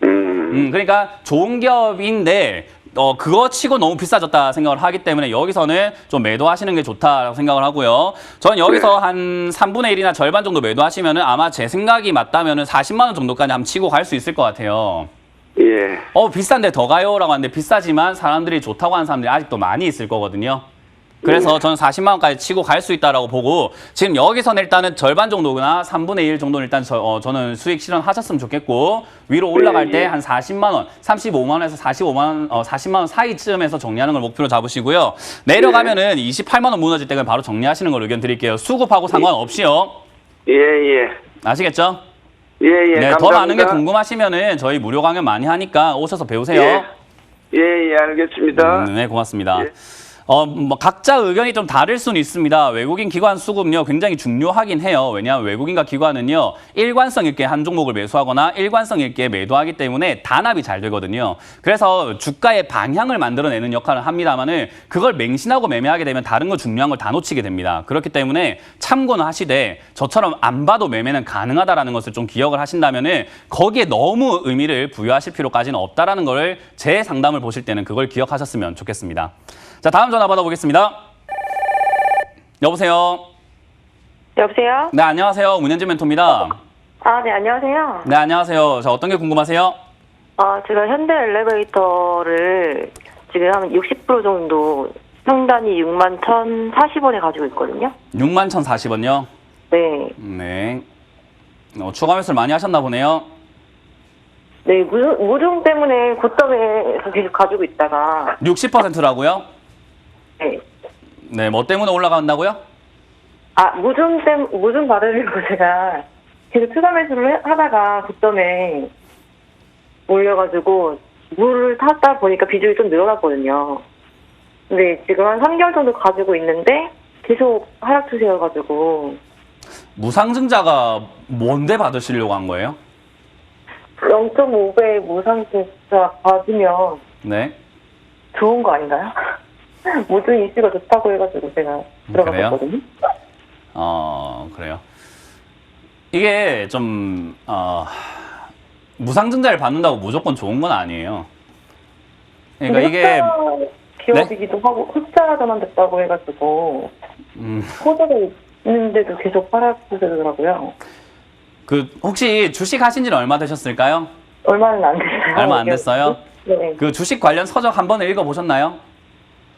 Speaker 1: 그러니까 좋은 기업인데 그거 치고 너무 비싸졌다 생각을 하기 때문에 여기서는 좀 매도하시는 게 좋다라고 생각을 하고요. 저는 여기서 한 3분의 1이나 절반 정도 매도하시면은 아마 제 생각이 맞다면은 40만 원 정도까지 한번 치고 갈 수 있을 것 같아요.
Speaker 6: 예.
Speaker 1: 비싼데 더 가요라고 하는데 비싸지만 사람들이 좋다고 하는 사람들이 아직도 많이 있을 거거든요. 그래서 저는 40만 원까지 치고 갈 수 있다라고 보고 지금 여기서는 일단은 절반 정도나 3분의 1 정도는 일단 저는 수익 실현하셨으면 좋겠고 위로 올라갈 때 한 40만 원, 35만 원에서 40만 원 사이쯤에서 정리하는 걸 목표로 잡으시고요. 내려가면은 28만 원 무너질 때 바로 정리하시는 걸 의견 드릴게요. 수급하고 상관없이요.
Speaker 6: 예.
Speaker 1: 아시겠죠?
Speaker 6: 예.
Speaker 1: 네,
Speaker 6: 감사합니다.
Speaker 1: 더 많은 게 궁금하시면은 저희 무료 강연 많이 하니까 오셔서 배우세요.
Speaker 6: 예, 알겠습니다.
Speaker 1: 네, 고맙습니다.
Speaker 6: 예.
Speaker 1: 각자 의견이 좀 다를 수는 있습니다. 외국인 기관 수급요 굉장히 중요하긴 해요. 왜냐하면 외국인과 기관은요 일관성 있게 한 종목을 매수하거나 일관성 있게 매도하기 때문에 단합이 잘 되거든요. 그래서 주가의 방향을 만들어내는 역할을 합니다만은 그걸 맹신하고 매매하게 되면 다른 거 중요한 걸 다 놓치게 됩니다. 그렇기 때문에 참고는 하시되 저처럼 안 봐도 매매는 가능하다라는 것을 좀 기억을 하신다면은 거기에 너무 의미를 부여하실 필요까지는 없다라는 걸 제 상담을 보실 때는 그걸 기억하셨으면 좋겠습니다. 자, 다음 전화 받아보겠습니다. 여보세요?
Speaker 4: 여보세요?
Speaker 1: 네, 안녕하세요. 문현진 멘토입니다.
Speaker 4: 네, 안녕하세요.
Speaker 1: 네, 안녕하세요. 자, 어떤 게 궁금하세요?
Speaker 4: 제가 현대 엘리베이터를 지금 한 60% 정도 상단이 61,040원에 가지고 있거든요.
Speaker 1: 61,040원요?
Speaker 4: 네.
Speaker 1: 네. 추가 매수를 많이 하셨나 보네요.
Speaker 4: 네, 무중 때문에 고점에서 계속 가지고 있다가
Speaker 1: 60%라고요?
Speaker 4: 네.
Speaker 1: 네, 뭐 때문에 올라간다고요?
Speaker 4: 무중 받으려고 제가 계속 추가 매수를 하다가 고점에 몰려가지고 물을 탔다 보니까 비중이 좀 늘어났거든요. 근데 지금 한 3개월 정도 가지고 있는데 계속 하락 추세여가지고
Speaker 1: 무상증자가 뭔데 받으시려고 한 거예요?
Speaker 4: 0.5배 무상증자 받으면
Speaker 1: 네.
Speaker 4: 좋은 거 아닌가요? 모든 이슈가 좋다고 해가지고 제가 들어갔거든요.
Speaker 1: 그래요. 이게 좀 무상증자를 받는다고 무조건 좋은 건 아니에요. 그러니까 이게
Speaker 4: 기업이기도 하고 흑자 전환됐다고 해가지고 호재가 있는데도 계속 하락되더라고요.
Speaker 1: 혹시 주식 하신 지는 얼마 되셨을까요?
Speaker 4: 얼마는 안 됐어요.
Speaker 1: 얼마 안 됐어요?
Speaker 4: 네.
Speaker 1: 그 주식 관련 서적 한번 읽어보셨나요?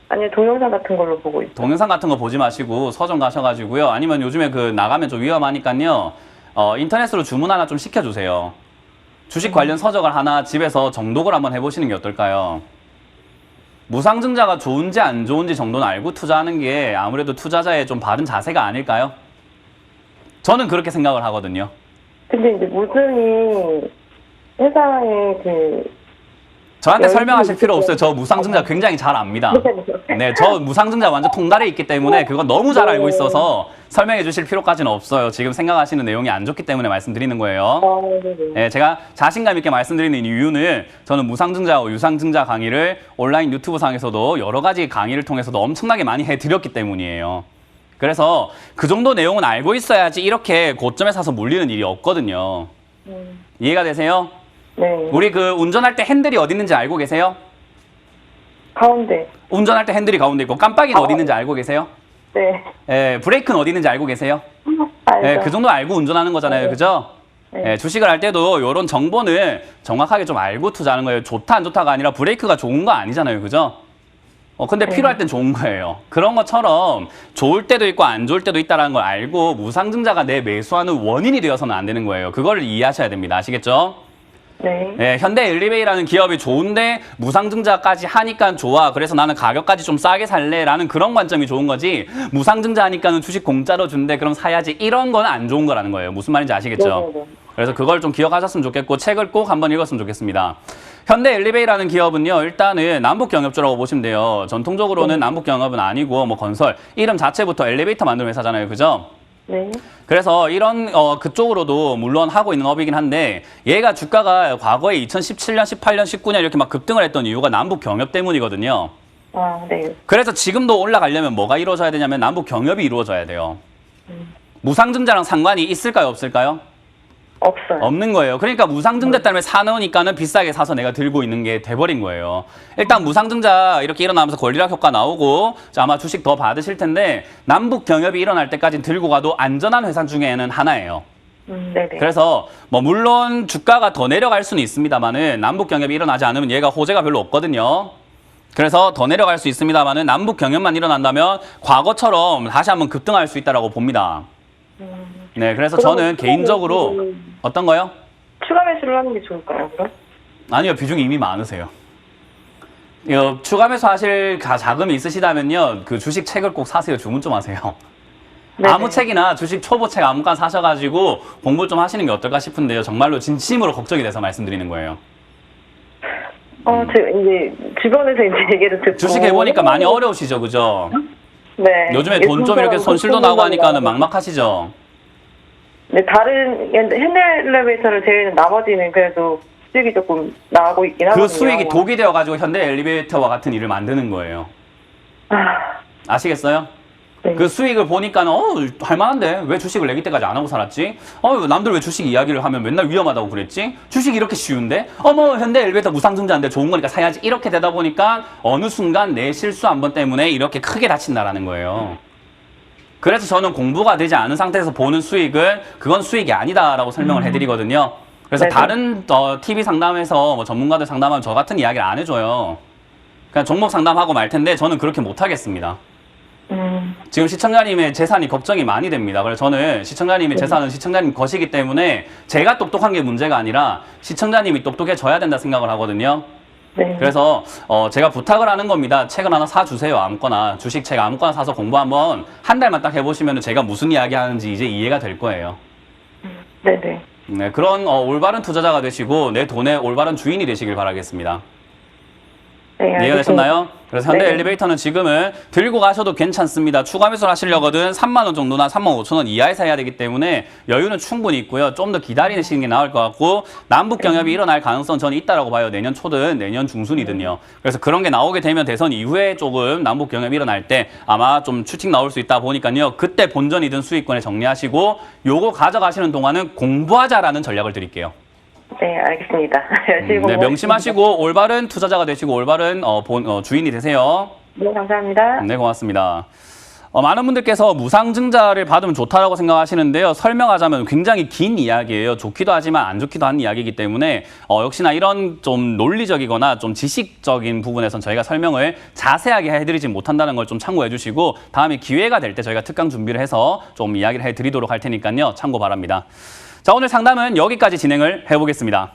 Speaker 4: 아니요, 동영상 같은 걸로 보고 있어요.
Speaker 1: 동영상 같은 거 보지 마시고 서점 가셔가지고요. 아니면 요즘에 나가면 좀 위험하니까요. 인터넷으로 주문 하나 좀 시켜주세요. 주식 관련 서적을 하나 집에서 정독을 한번 해보시는 게 어떨까요? 무상증자가 좋은지 안 좋은지 정도는 알고 투자하는 게 아무래도 투자자의 좀 바른 자세가 아닐까요? 저는 그렇게 생각을 하거든요.
Speaker 4: 근데 이제 무슨이 회사에
Speaker 1: 저한테 설명하실 필요 없어요. 저 무상증자 굉장히 잘 압니다. 네, 저 무상증자 완전 통달에 있기 때문에 그건 너무 잘 알고 있어서 설명해 주실 필요까지는 없어요. 지금 생각하시는 내용이 안 좋기 때문에 말씀드리는 거예요. 네, 제가 자신감 있게 말씀드리는 이유는 저는 무상증자와 유상증자 강의를 온라인 유튜브 상에서도 여러 가지 강의를 통해서도 엄청나게 많이 해드렸기 때문이에요. 그래서 그 정도 내용은 알고 있어야지 이렇게 고점에 사서 물리는 일이 없거든요. 이해가 되세요?
Speaker 4: 네.
Speaker 1: 우리 운전할 때 핸들이 어디 있는지 알고 계세요?
Speaker 4: 가운데.
Speaker 1: 운전할 때 핸들이 가운데 있고 깜빡이는 어디 있는지 알고 계세요?
Speaker 4: 네.
Speaker 1: 브레이크는 어디 있는지 알고 계세요?
Speaker 4: 알죠.
Speaker 1: 그 정도 알고 운전하는 거잖아요. 그죠?
Speaker 4: 네.
Speaker 1: 주식을 할 때도 이런 정보는 정확하게 좀 알고 투자하는 거예요. 좋다 안 좋다가 아니라 브레이크가 좋은 거 아니잖아요. 그죠? 근데 필요할 땐 좋은 거예요. 그런 것처럼 좋을 때도 있고 안 좋을 때도 있다는 걸 알고 무상증자가 내 매수하는 원인이 되어서는 안 되는 거예요. 그걸 이해하셔야 됩니다. 아시겠죠?
Speaker 4: 네.
Speaker 1: 현대 엘리베이라는 기업이 좋은데 무상증자까지 하니까 좋아. 그래서 나는 가격까지 좀 싸게 살래라는 그런 관점이 좋은 거지. 무상증자 하니까는 주식 공짜로 준대. 그럼 사야지. 이런 건 안 좋은 거라는 거예요. 무슨 말인지 아시겠죠?
Speaker 4: 네.
Speaker 1: 그래서 그걸 좀 기억하셨으면 좋겠고 책을 꼭 한번 읽었으면 좋겠습니다. 현대 엘리베이라는 기업은요. 일단은 남북경협주라고 보시면 돼요. 전통적으로는 남북경협은 아니고 뭐 건설. 이름 자체부터 엘리베이터 만드는 회사잖아요. 그죠?
Speaker 4: 네.
Speaker 1: 그래서 이런 그쪽으로도 물론 하고 있는 업이긴 한데 얘가 주가가 과거에 2017년, 18년, 19년 이렇게 막 급등을 했던 이유가 남북 경협 때문이거든요.
Speaker 4: 네.
Speaker 1: 그래서 지금도 올라가려면 뭐가 이루어져야 되냐면 남북 경협이 이루어져야 돼요. 무상증자랑 상관이 있을까요, 없을까요?
Speaker 4: 없어요.
Speaker 1: 없는 거예요. 그러니까 무상증자 때문에 사놓으니까는 비싸게 사서 내가 들고 있는 게 돼버린 거예요. 일단 무상증자 이렇게 일어나면서 권리락 효과 나오고 자, 아마 주식 더 받으실 텐데 남북 경협이 일어날 때까지 들고 가도 안전한 회사 중에는 하나예요.
Speaker 4: 네네.
Speaker 1: 그래서 뭐 물론 주가가 더 내려갈 수는 있습니다만은 남북 경협이 일어나지 않으면 얘가 호재가 별로 없거든요. 그래서 더 내려갈 수 있습니다만은 남북 경협만 일어난다면 과거처럼 다시 한번 급등할 수 있다라고 봅니다. 네, 그래서 저는 개인적으로 어떤 거요?
Speaker 4: 추가 매수를 하는 게 좋을까요, 그럼?
Speaker 1: 아니요, 비중이 이미 많으세요. 추가 매수 하실 자금이 있으시다면요, 그 주식 책을 꼭 사세요. 주문 좀 하세요.
Speaker 4: 네네.
Speaker 1: 아무 책이나 주식 초보 책 아무거나 사셔가지고 공부 좀 하시는 게 어떨까 싶은데요. 정말로 진심으로 걱정이 돼서 말씀드리는 거예요.
Speaker 4: 제가 이제 주변에서 이제 얘기를 듣고
Speaker 1: 주식 해보니까 많이 어려우시죠, 그죠?
Speaker 4: 네.
Speaker 1: 요즘에 돈 좀 이렇게 손실도 나고 하니까는 막막하시죠?
Speaker 4: 네, 다른 현대엘리베이터를 제외는 나머지는 그래도 수익이 조금 나오고 있긴 하거든요.
Speaker 1: 그 수익이 독이 되어가지고 현대 엘리베이터와 같은 일을 만드는 거예요. 아시겠어요?
Speaker 4: 네.
Speaker 1: 그 수익을 보니까는 할만한데 왜 주식을 내기 때까지 안 하고 살았지? 남들 왜 주식 이야기를 하면 맨날 위험하다고 그랬지? 주식이 이렇게 쉬운데? 현대 엘리베이터 무상증자인데 좋은 거니까 사야지. 이렇게 되다 보니까 어느 순간 내 실수 한 번 때문에 이렇게 크게 다친다라는 거예요. 그래서 저는 공부가 되지 않은 상태에서 보는 수익은 그건 수익이 아니다라고 설명을 해드리거든요. 그래서
Speaker 4: 네네.
Speaker 1: 다른 TV 상담에서 뭐 전문가들 상담하면 저 같은 이야기를 안 해줘요. 그냥 종목 상담하고 말 텐데 저는 그렇게 못 하겠습니다. 지금 시청자님의 재산이 걱정이 많이 됩니다. 그래서 저는 시청자님의 재산은 시청자님 것이기 때문에 제가 똑똑한 게 문제가 아니라 시청자님이 똑똑해져야 된다 생각을 하거든요.
Speaker 4: 네.
Speaker 1: 그래서 제가 부탁을 하는 겁니다. 책을 하나 사주세요. 아무거나. 주식책 아무거나 사서 공부 한번 한 달만 딱 해보시면 제가 무슨 이야기 하는지 이제 이해가 될 거예요.
Speaker 4: 네네.
Speaker 1: 네, 그런 올바른 투자자가 되시고 내 돈의 올바른 주인이 되시길 바라겠습니다.
Speaker 4: 네,
Speaker 1: 이해가
Speaker 4: 알겠습니다.
Speaker 1: 되셨나요? 그래서 현대
Speaker 4: 네.
Speaker 1: 엘리베이터는 지금은 들고 가셔도 괜찮습니다. 추가 매수를 하시려거든 3만 원 정도나 3만 5천 원 이하에서 해야 되기 때문에 여유는 충분히 있고요. 좀 더 기다리시는 게 나을 것 같고 남북 경협이 일어날 가능성 저는 있다라고 봐요. 내년 초든 내년 중순이든요. 그래서 그런 게 나오게 되면 대선 이후에 조금 남북 경협이 일어날 때 아마 좀 추측 나올 수 있다 보니까요. 그때 본전이든 수익권에 정리하시고 요거 가져가시는 동안은 공부하자라는 전략을 드릴게요.
Speaker 4: 네, 알겠습니다. 열심히
Speaker 1: 네,
Speaker 4: 공부하겠습니다.
Speaker 1: 명심하시고 올바른 투자자가 되시고 올바른 주인이 되세요.
Speaker 4: 네, 감사합니다.
Speaker 1: 네, 고맙습니다. 많은 분들께서 무상증자를 받으면 좋다라고 생각하시는데요. 설명하자면 굉장히 긴 이야기예요. 좋기도 하지만 안 좋기도 한 이야기이기 때문에 역시나 이런 좀 논리적이거나 좀 지식적인 부분에선 저희가 설명을 자세하게 해드리지 못한다는 걸 좀 참고해 주시고 다음에 기회가 될 때 저희가 특강 준비를 해서 좀 이야기를 해드리도록 할 테니까요. 참고 바랍니다. 자, 오늘 상담은 여기까지 진행을 해보겠습니다.